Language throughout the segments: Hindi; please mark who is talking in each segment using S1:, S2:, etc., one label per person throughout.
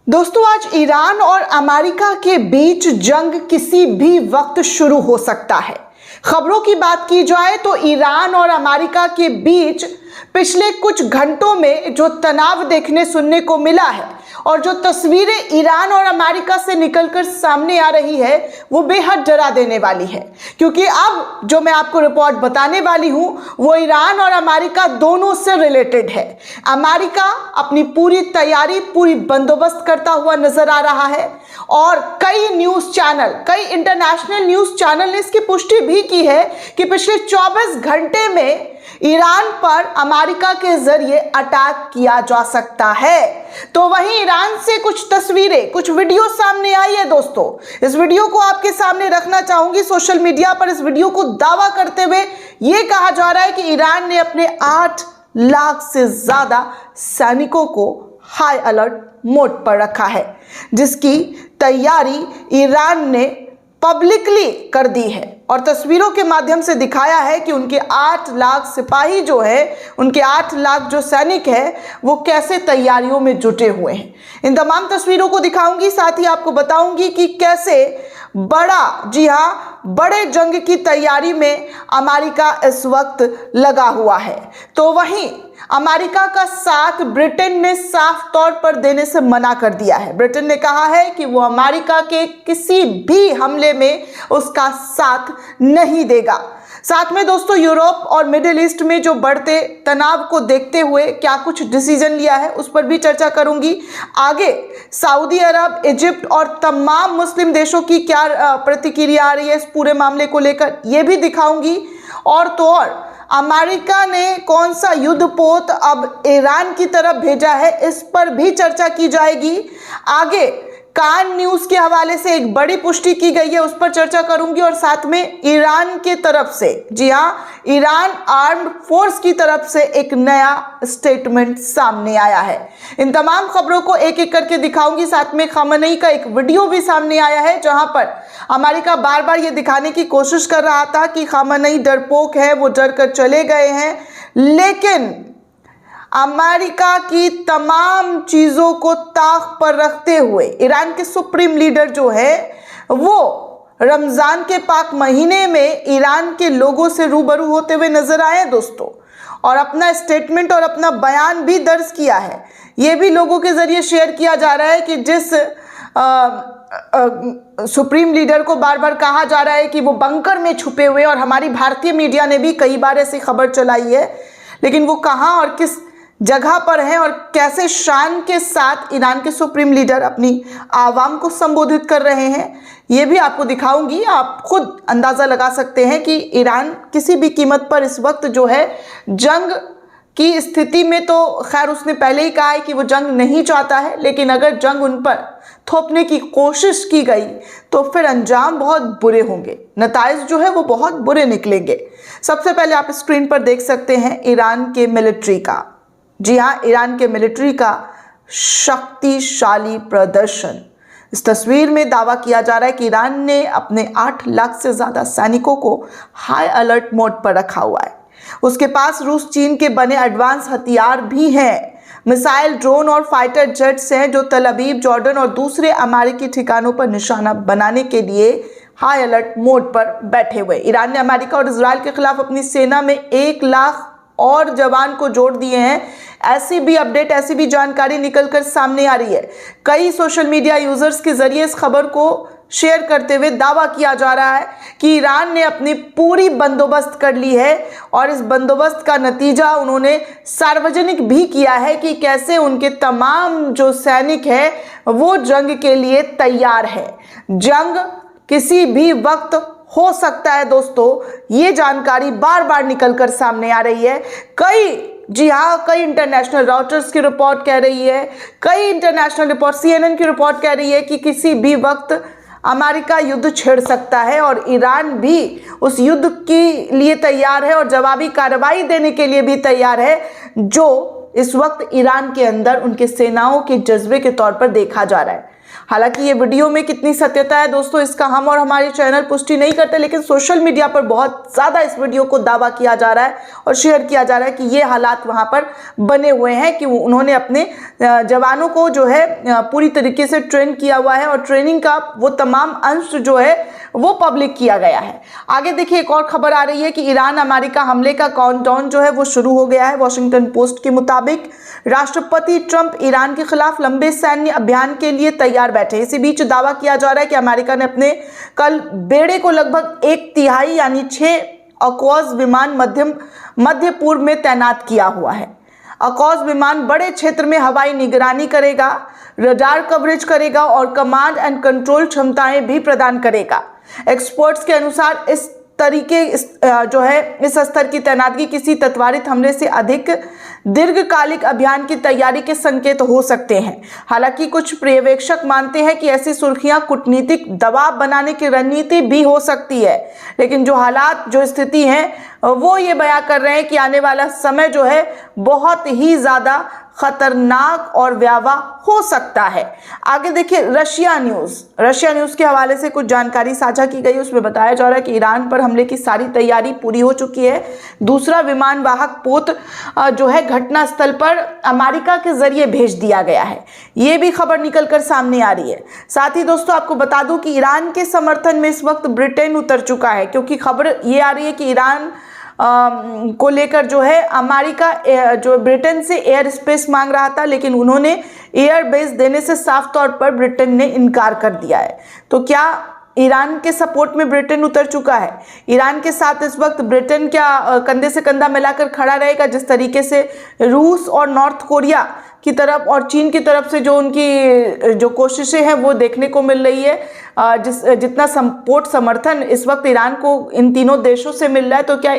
S1: दोस्तों, आज ईरान और अमेरिका के बीच जंग किसी भी वक्त शुरू हो सकता है। खबरों की बात की जाए तो ईरान और अमेरिका के बीच पिछले कुछ घंटों में जो तनाव देखने सुनने को मिला है और जो तस्वीरें ईरान और अमेरिका से निकलकर सामने आ रही है वो बेहद डरा देने वाली है, क्योंकि अब जो मैं आपको रिपोर्ट बताने वाली हूं वो ईरान और अमेरिका दोनों से रिलेटेड है। अमेरिका अपनी पूरी तैयारी, पूरी बंदोबस्त करता हुआ नजर आ रहा है और कई न्यूज चैनल, कई इंटरनेशनल न्यूज चैनल ने इसकी पुष्टि भी की है कि पिछले 24 घंटे में ईरान पर अमेरिका के जरिए अटैक किया जा सकता है। तो वहीं ईरान से कुछ तस्वीरें, कुछ वीडियो सामने आई है। दोस्तों, इस वीडियो को आपके सामने रखना चाहूंगी। सोशल मीडिया पर इस वीडियो को दावा करते हुए यह कहा जा रहा है कि ईरान ने अपने 8 लाख से ज्यादा सैनिकों को हाई अलर्ट मोड पर रखा है, जिसकी तैयारी ईरान ने पब्लिकली कर दी है और तस्वीरों के माध्यम से दिखाया है कि उनके 8 लाख सिपाही जो है, उनके 8 लाख जो सैनिक है वो कैसे तैयारियों में जुटे हुए हैं। इन तमाम तस्वीरों को दिखाऊंगी, साथ ही आपको बताऊंगी कि कैसे बड़ा, जी हाँ, बड़े जंग की तैयारी में अमेरिका इस वक्त लगा हुआ है। तो वहीं अमेरिका का साथ ब्रिटेन ने साफ तौर पर देने से मना कर दिया है। ब्रिटेन ने कहा है कि वो अमेरिका के किसी भी हमले में उसका साथ नहीं देगा। साथ में दोस्तों, यूरोप और मिडिल ईस्ट में जो बढ़ते तनाव को देखते हुए क्या कुछ डिसीजन लिया है उस पर भी चर्चा करूंगी। आगे सऊदी अरब, इजिप्ट और तमाम मुस्लिम देशों की क्या प्रतिक्रिया आ रही है इस पूरे मामले को लेकर, यह भी दिखाऊंगी। और तो और अमेरिका ने कौन सा युद्धपोत अब ईरान की तरफ भेजा है इस पर भी चर्चा की जाएगी। आगे कान न्यूज के हवाले से एक बड़ी पुष्टि की गई है, उस पर चर्चा करूंगी। और साथ में ईरान के तरफ से, जी हाँ, ईरान आर्म्ड फोर्स की तरफ से एक नया स्टेटमेंट सामने आया है। इन तमाम खबरों को एक एक करके दिखाऊंगी। साथ में खामेनेई का एक वीडियो भी सामने आया है, जहां पर अमेरिका बार बार ये दिखाने की कोशिश कर रहा था कि खामेनेई डरपोक है, वो डर कर चले गए हैं। लेकिन अमेरिका की तमाम चीजों को ताक पर रखते हुए ईरान के सुप्रीम लीडर जो है वो रमजान के पाक महीने में ईरान के लोगों से रूबरू होते हुए नजर आए दोस्तों, और अपना स्टेटमेंट और अपना बयान भी दर्ज किया है। ये भी लोगों के जरिए शेयर किया जा रहा है कि जिस सुप्रीम लीडर को बार बार कहा जा रहा है कि वो बंकर में छुपे हुए, और हमारी भारतीय मीडिया ने भी कई बार ऐसी खबर चलाई है, लेकिन वो कहाँ और किस जगह पर हैं और कैसे शान के साथ ईरान के सुप्रीम लीडर अपनी आवाम को संबोधित कर रहे हैं, ये भी आपको दिखाऊंगी। आप खुद अंदाजा लगा सकते हैं कि ईरान किसी भी कीमत पर इस वक्त जो है जंग की स्थिति में, तो खैर उसने पहले ही कहा है कि वो जंग नहीं चाहता है, लेकिन अगर जंग उन पर थोपने की कोशिश की गई तो फिर अंजाम बहुत बुरे होंगे, नताइज जो है वो बहुत बुरे निकलेंगे। सबसे पहले आप स्क्रीन पर देख सकते हैं ईरान के मिलिट्री का, जी हाँ, ईरान के मिलिट्री का शक्तिशाली प्रदर्शन। इस तस्वीर में दावा किया जा रहा है कि ईरान ने अपने 8 लाख से ज्यादा सैनिकों को हाई अलर्ट मोड पर रखा हुआ है। उसके पास रूस चीन के बने एडवांस हथियार भी हैं, मिसाइल, ड्रोन और फाइटर जेट्स हैं जो तल अवीव, जॉर्डन और दूसरे अमेरिकी ठिकानों पर निशाना बनाने के लिए हाई अलर्ट मोड पर बैठे हुए। ईरान ने अमेरिका और इजराइल के खिलाफ अपनी सेना में 1 लाख और जवान को जोड़ दिए हैं। ऐसी भी अपडेट, ऐसी भी जानकारी निकलकर सामने आ रही है। कई सोशल मीडिया यूजर्स के जरिए इस खबर को शेयर करते हुए दावा किया जा रहा है कि ईरान ने अपनी पूरी बंदोबस्त कर ली है, और इस बंदोबस्त का नतीजा उन्होंने सार्वजनिक भी किया है कि कैसे उनके तमाम जो सैनिक हैं वो जंग के लिए तैयार है। जंग किसी भी वक्त हो सकता है दोस्तों, ये जानकारी बार बार निकलकर सामने आ रही है। जी हाँ, कई इंटरनेशनल रॉयटर्स की रिपोर्ट कह रही है, कई इंटरनेशनल रिपोर्ट, CNN की रिपोर्ट कह रही है कि किसी भी वक्त अमेरिका युद्ध छेड़ सकता है और ईरान भी उस युद्ध के लिए तैयार है और जवाबी कार्रवाई देने के लिए भी तैयार है, जो इस वक्त ईरान के अंदर उनके सेनाओं के जज्बे के तौर पर देखा जा रहा है। हालांकि ये वीडियो में कितनी सत्यता है दोस्तों, इसका हम और हमारे चैनल पुष्टि नहीं करते, लेकिन सोशल मीडिया पर बहुत ज़्यादा इस वीडियो को दावा किया जा रहा है और शेयर किया जा रहा है कि ये हालात वहाँ पर बने हुए हैं कि उन्होंने अपने जवानों को जो है पूरी तरीके से ट्रेन किया हुआ है और ट्रेनिंग का वो तमाम अंश जो है वो पब्लिक किया गया है। आगे देखिए, एक और खबर आ रही है कि ईरान अमेरिका हमले का काउंटडाउन जो है वो शुरू हो गया है। वॉशिंगटन पोस्ट के मुताबिक राष्ट्रपति ट्रंप ईरान के खिलाफ लंबे सैन्य अभियान के लिए तैयार बैठे। इसी बीच दावा किया जा रहा है कि अमेरिका ने अपने कल बेड़े को लगभग 1/3 यानी 6 अक्वाज विमान मध्य पूर्व में तैनात किया हुआ है। अक्वाज विमान बड़े क्षेत्र में हवाई निगरानी करेगा, रडार कवरेज करेगा और कमांड एंड कंट्रोल क्षमताएं भी प्रदान करेगा। एक्सपर्ट्स के अनुसार इस स्तर की तैनाती किसी तत्वारित हमले से अधिक दीर्घकालिक अभियान की तैयारी के संकेत हो सकते हैं। हालांकि कुछ पर्यवेक्षक मानते हैं कि ऐसी सुर्खियां कूटनीतिक दबाव बनाने की रणनीति भी हो सकती है, लेकिन जो स्थिति है वो ये बयां कर रहे हैं कि आने वाला समय जो है बहुत ही ज़्यादा खतरनाक और भयावह हो सकता है। आगे देखिए, रशिया न्यूज़ के हवाले से कुछ जानकारी साझा की गई। उसमें बताया जा रहा है कि ईरान पर हमले की सारी तैयारी पूरी हो चुकी है। दूसरा विमान वाहक पोत जो है घटना स्थल पर अमेरिका के जरिए भेज दिया गया है। ये भी खबर निकल कर सामने आ रही है। साथ ही दोस्तों आपको बता दूं कि ईरान के समर्थन में इस वक्त ब्रिटेन उतर चुका है, क्योंकि खबर ये आ रही है कि ईरान को लेकर जो है अमेरिका जो ब्रिटेन से एयर स्पेस मांग रहा था, लेकिन उन्होंने एयर बेस देने से साफ तौर पर ब्रिटेन ने इनकार कर दिया है। तो क्या ईरान के सपोर्ट में ब्रिटेन उतर चुका है? ईरान के साथ इस वक्त ब्रिटेन क्या कंधे से कंधा मिलाकर खड़ा रहेगा? जिस तरीके से रूस और नॉर्थ कोरिया की तरफ और चीन की तरफ से जो उनकी जो कोशिशें हैं वो देखने को मिल रही है, जितना समर्थन इस वक्त ईरान को इन तीनों देशों से मिल रहा है, तो क्या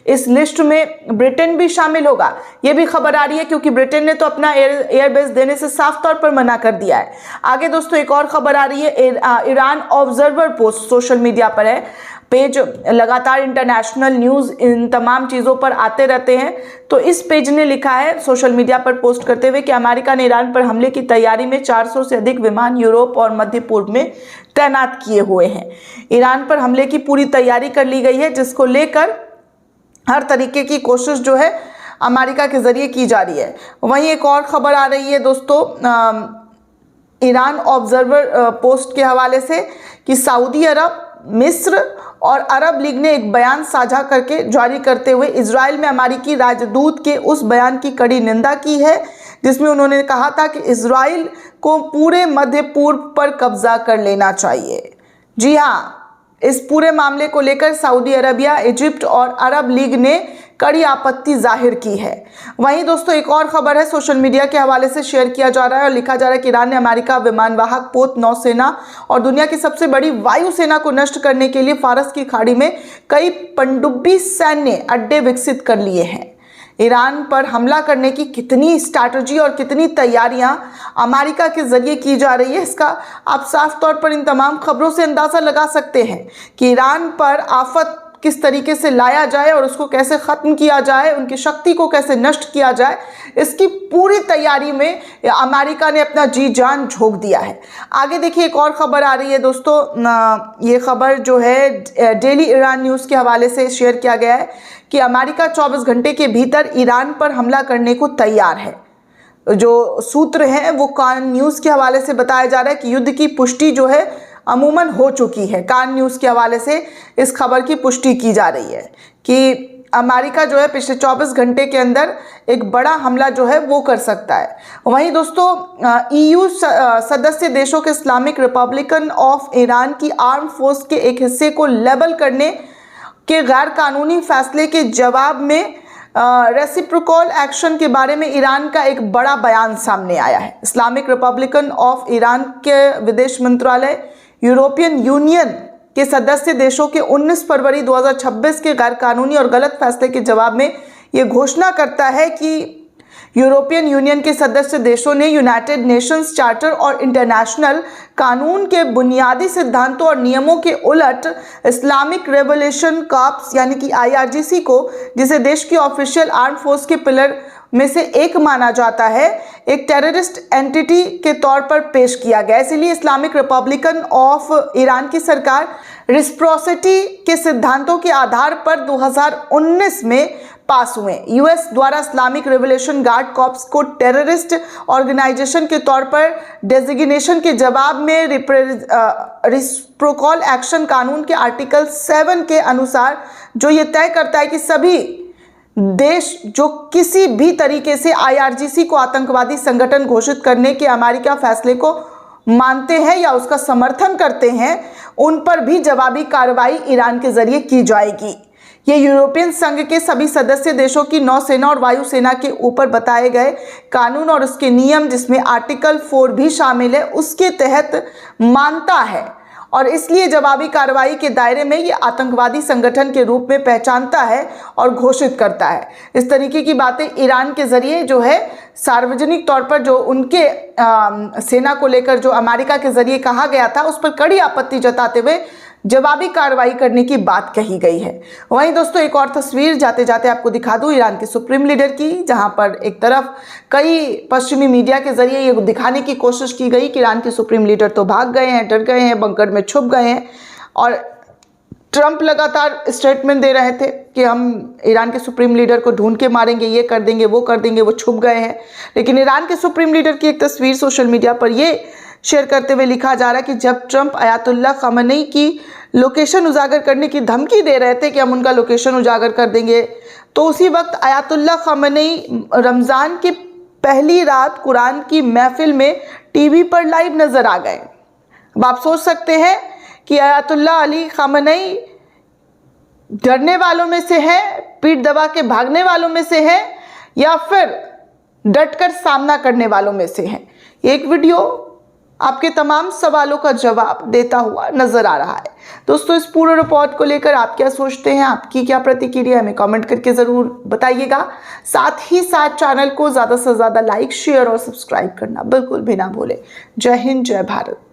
S1: इस लिस्ट में ब्रिटेन भी शामिल होगा? ये भी खबर आ रही है, क्योंकि ब्रिटेन ने तो अपना एयरबेस देने से साफ तौर पर मना कर दिया है। आगे दोस्तों एक और खबर आ रही है, Iran observer post social media पर है पेज, लगातार इंटरनेशनल न्यूज़ इन तमाम चीज़ों पर आते रहते हैं। तो इस पेज ने लिखा है सोशल मीडिया पर पोस्ट करते हुए कि अमेरिका ने ईरान पर हमले की तैयारी में 400 से अधिक विमान यूरोप और मध्य पूर्व में तैनात किए हुए हैं। ईरान पर हमले की पूरी तैयारी कर ली गई है, जिसको लेकर हर तरीके की कोशिश जो है अमेरिका के जरिए की जा रही है। वहीं एक और खबर आ रही है दोस्तों ईरान ऑब्जर्वर पोस्ट के हवाले से कि सऊदी अरब, मिस्र और अरब लीग ने एक बयान साझा करके जारी करते हुए इजराइल में अमेरिकी राजदूत के उस बयान की कड़ी निंदा की है, जिसमें उन्होंने कहा था कि इजराइल को पूरे मध्य पूर्व पर कब्जा कर लेना चाहिए। जी हाँ, इस पूरे मामले को लेकर सऊदी अरबिया, इजिप्ट और अरब लीग ने कड़ी आपत्ति जाहिर की है। वहीं दोस्तों एक और खबर है सोशल मीडिया के हवाले से शेयर किया जा रहा है और लिखा जा रहा है कि ईरान ने अमेरिका विमानवाहक पोत नौसेना और दुनिया की सबसे बड़ी वायुसेना को नष्ट करने के लिए फारस की खाड़ी में कई पनडुब्बी सैन्य अड्डे विकसित कर लिए हैं। ईरान पर हमला करने की कितनी स्ट्रैटेजी और कितनी तैयारियां अमेरिका के जरिए की जा रही है, इसका आप साफ तौर पर इन तमाम खबरों से अंदाज़ा लगा सकते हैं कि ईरान पर आफत किस तरीके से लाया जाए और उसको कैसे ख़त्म किया जाए, उनकी शक्ति को कैसे नष्ट किया जाए, इसकी पूरी तैयारी में अमेरिका ने अपना जी जान झोंक दिया है। आगे देखिए एक और ख़बर आ रही है दोस्तों, ये खबर जो है डेली ईरान न्यूज़ के हवाले से शेयर किया गया है कि अमेरिका 24 घंटे के भीतर ईरान पर हमला करने को तैयार है। जो सूत्र हैं वो कान न्यूज़ के हवाले से बताया जा रहा है कि युद्ध की पुष्टि जो है अमूमन हो चुकी है। कान न्यूज़ के हवाले से इस खबर की पुष्टि की जा रही है कि अमेरिका जो है पिछले 24 घंटे के अंदर एक बड़ा हमला जो है वो कर सकता है। वहीं दोस्तों EU सदस्य देशों के इस्लामिक रिपब्लिकन ऑफ ईरान की आर्म फोर्स के एक हिस्से को लेबल करने के गैर कानूनी फैसले के जवाब में रेसिप्रोकल एक्शन के बारे में ईरान का एक बड़ा बयान सामने आया है। इस्लामिक रिपब्लिकन ऑफ ईरान के विदेश मंत्रालय यूरोपियन यूनियन के सदस्य देशों के 19 फरवरी 2026 के गैरकानूनी और गलत फैसले के जवाब में ये घोषणा करता है कि यूरोपियन यूनियन के सदस्य देशों ने यूनाइटेड नेशंस चार्टर और इंटरनेशनल कानून के बुनियादी सिद्धांतों और नियमों के उलट इस्लामिक रेवोल्यूशन कॉर्प्स यानी कि IRGC को, जिसे देश की ऑफिशियल आर्म फोर्स के पिलर में से एक माना जाता है, एक टेररिस्ट एंटिटी के तौर पर पेश किया गया। इसीलिए इस्लामिक रिपब्लिकन ऑफ ईरान की सरकार रेसिप्रोसिटी के सिद्धांतों के आधार पर 2019 में पास हुए। यूएस द्वारा इस्लामिक रिवोल्यूशन गार्ड कॉर्प्स को टेररिस्ट ऑर्गेनाइजेशन के तौर पर डेजिग्नेशन के जवाब में रेसिप्रोकल एक्शन कानून के आर्टिकल 7 के अनुसार, जो ये तय करता है कि सभी देश जो किसी भी तरीके से आईआरजीसी को आतंकवादी संगठन घोषित करने के अमेरिका फैसले को मानते हैं या उसका समर्थन करते हैं, उन पर भी जवाबी कार्रवाई ईरान के जरिए की जाएगी। ये यूरोपियन संघ के सभी सदस्य देशों की नौसेना और वायुसेना के ऊपर बताए गए कानून और उसके नियम, जिसमें आर्टिकल 4 भी शामिल है, उसके तहत मानता है और इसलिए जवाबी कार्रवाई के दायरे में ये आतंकवादी संगठन के रूप में पहचानता है और घोषित करता है। इस तरीके की बातें ईरान के जरिए जो है सार्वजनिक तौर पर जो उनके सेना को लेकर जो अमेरिका के जरिए कहा गया था, उस पर कड़ी आपत्ति जताते हुए जवाबी कार्रवाई करने की बात कही गई है। वहीं दोस्तों एक और तस्वीर जाते जाते आपको दिखा दूं ईरान के सुप्रीम लीडर की, जहां पर एक तरफ कई पश्चिमी मीडिया के जरिए ये दिखाने की कोशिश की गई कि ईरान के सुप्रीम लीडर तो भाग गए हैं, डर गए हैं, बंकर में छुप गए हैं, और ट्रंप लगातार स्टेटमेंट दे रहे थे कि हम ईरान के सुप्रीम लीडर को ढूंढ के मारेंगे, ये कर देंगे, वो कर देंगे, वो छुप गए हैं। लेकिन ईरान के सुप्रीम लीडर की एक तस्वीर सोशल मीडिया पर ये शेयर करते हुए लिखा जा रहा है कि जब ट्रंप अयातुल्ला खamenei की लोकेशन उजागर करने की धमकी दे रहे थे कि हम उनका लोकेशन उजागर कर देंगे, तो उसी वक्त अयातुल्ला खamenei रमज़ान की पहली रात कुरान की महफिल में टीवी पर लाइव नजर आ गए। अब आप सोच सकते हैं कि अयातुल्ला अली खamenei डरने वालों में से है, पीठ दबा के भागने वालों में से है, या फिर डटकर सामना करने वालों में से है। एक वीडियो आपके तमाम सवालों का जवाब देता हुआ नजर आ रहा है। दोस्तों इस पूरे रिपोर्ट को लेकर आप क्या सोचते हैं, आपकी क्या प्रतिक्रिया, हमें कमेंट करके ज़रूर बताइएगा। साथ ही साथ चैनल को ज़्यादा से ज़्यादा लाइक, शेयर और सब्सक्राइब करना बिल्कुल भी ना भूलें। जय हिंद, जय भारत।